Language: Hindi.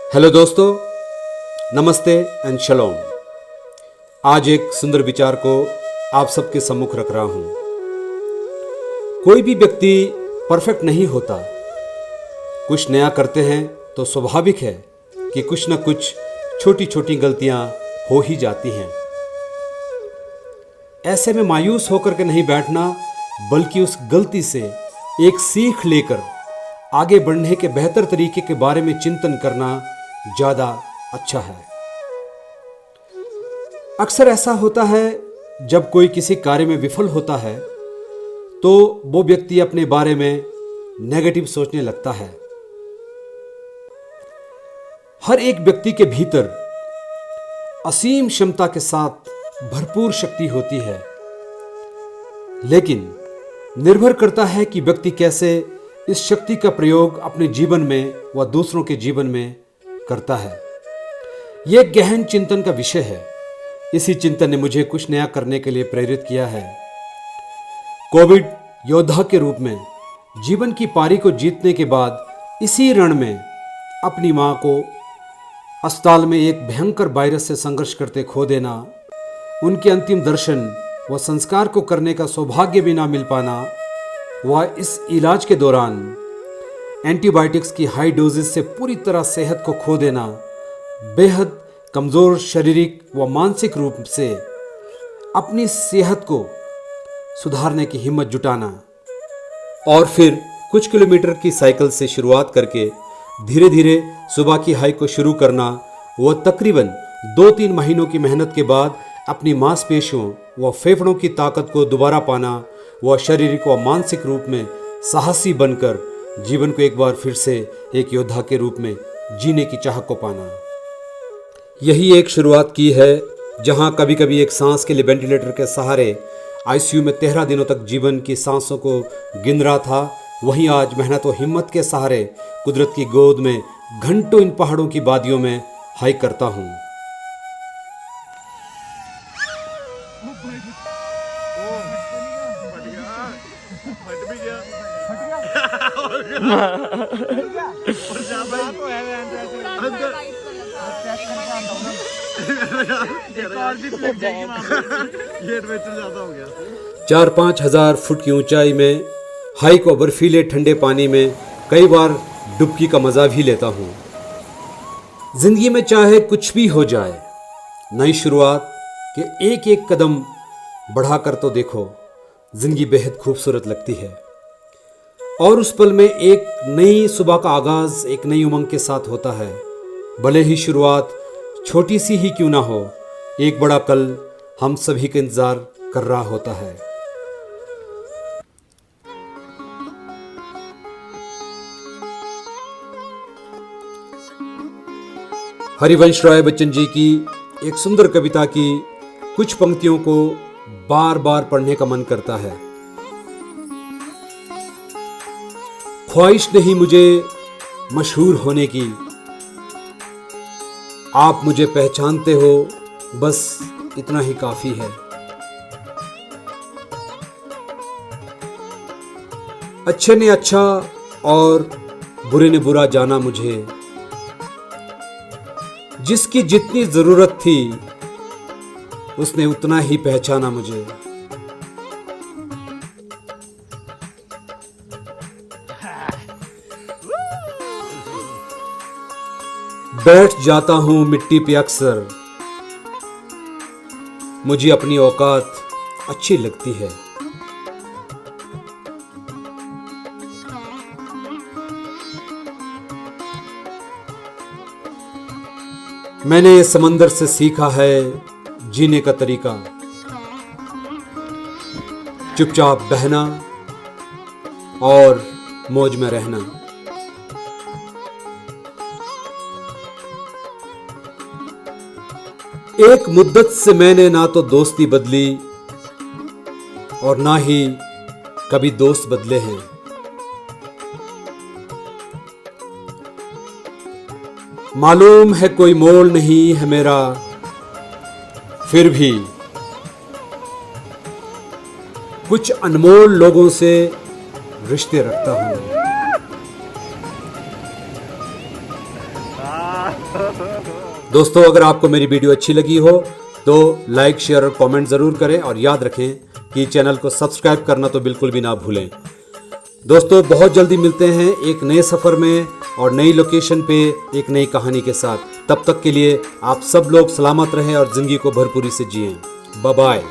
हेलो दोस्तों, नमस्ते एंड शलोम। आज एक सुंदर विचार को आप सबके सम्मुख रख रहा हूं। कोई भी व्यक्ति परफेक्ट नहीं होता। कुछ नया करते हैं तो स्वाभाविक है कि कुछ न कुछ छोटी छोटी गलतियां हो ही जाती हैं। ऐसे में मायूस होकर के नहीं बैठना, बल्कि उस गलती से एक सीख लेकर आगे बढ़ने के बेहतर तरीके के बारे में चिंतन करना ज्यादा अच्छा है। अक्सर ऐसा होता है, जब कोई किसी कार्य में विफल होता है तो वो व्यक्ति अपने बारे में नेगेटिव सोचने लगता है। हर एक व्यक्ति के भीतर असीम क्षमता के साथ भरपूर शक्ति होती है, लेकिन निर्भर करता है कि व्यक्ति कैसे इस शक्ति का प्रयोग अपने जीवन में व दूसरों के जीवन में करता है। यह गहन चिंतन का विषय है। इसी चिंतन ने मुझे कुछ नया करने के लिए प्रेरित किया है। कोविड योद्धा के रूप में जीवन की पारी को जीतने के बाद इसी रण में अपनी मां को अस्पताल में एक भयंकर वायरस से संघर्ष करते खो देना, उनके अंतिम दर्शन व संस्कार को करने का सौभाग्य भी ना मिल पाना, वह इस इलाज के दौरान एंटीबायोटिक्स की हाई डोजेस से पूरी तरह सेहत को खो देना, बेहद कमज़ोर शारीरिक व मानसिक रूप से अपनी सेहत को सुधारने की हिम्मत जुटाना और फिर कुछ किलोमीटर की साइकिल से शुरुआत करके धीरे धीरे सुबह की हाइक को शुरू करना, वह तकरीबन 2-3 महीनों की मेहनत के बाद अपनी मांसपेशियों व फेफड़ों की ताकत को दोबारा पाना, वह शारीरिक व मानसिक रूप में साहसी बनकर जीवन को एक बार फिर से एक योद्धा के रूप में जीने की चाह को पाना। यही एक शुरुआत की है, जहां कभी कभी एक सांस के लिए वेंटिलेटर के सहारे आईसीयू में 13 दिनों तक जीवन की सांसों को गिन रहा था, वहीं आज मेहनत व हिम्मत के सहारे कुदरत की गोद में घंटों इन पहाड़ों की वादियों में हाइक करता हूं। चार 5 हजार फुट की ऊंचाई में हाइक व बर्फीले ठंडे पानी में कई बार डुबकी का मजा भी लेता हूं। जिंदगी में चाहे कुछ भी हो जाए, नई शुरुआत के एक एक कदम बढ़ाकर तो देखो, जिंदगी बेहद खूबसूरत लगती है। और उस पल में एक नई सुबह का आगाज एक नई उमंग के साथ होता है। भले ही शुरुआत छोटी सी ही क्यों ना हो, एक बड़ा कल हम सभी का इंतजार कर रहा होता है। हरिवंश राय बच्चन जी की एक सुंदर कविता की कुछ पंक्तियों को बार बार पढ़ने का मन करता है। ख्वाहिश नहीं मुझे मशहूर होने की, आप मुझे पहचानते हो, बस इतना ही काफी है। अच्छे ने अच्छा और बुरे ने बुरा जाना मुझे, जिसकी जितनी जरूरत थी उसने उतना ही पहचाना मुझे। बैठ जाता हूं मिट्टी पे अक्सर, मुझे अपनी औकात अच्छी लगती है। मैंने समंदर से सीखा है जीने का तरीका, चुपचाप बहना और मौज में रहना। एक मुद्दत से मैंने ना तो दोस्ती बदली और ना ही कभी दोस्त बदले हैं। मालूम है कोई मोल नहीं है मेरा, फिर भी कुछ अनमोल लोगों से रिश्ते रखता हूं। दोस्तों, अगर आपको मेरी वीडियो अच्छी लगी हो तो लाइक, शेयर और कमेंट ज़रूर करें और याद रखें कि चैनल को सब्सक्राइब करना तो बिल्कुल भी ना भूलें। दोस्तों, बहुत जल्दी मिलते हैं एक नए सफ़र में और नई लोकेशन पे एक नई कहानी के साथ। तब तक के लिए आप सब लोग सलामत रहें और ज़िंदगी को भरपूरी से जिएं। Bye bye.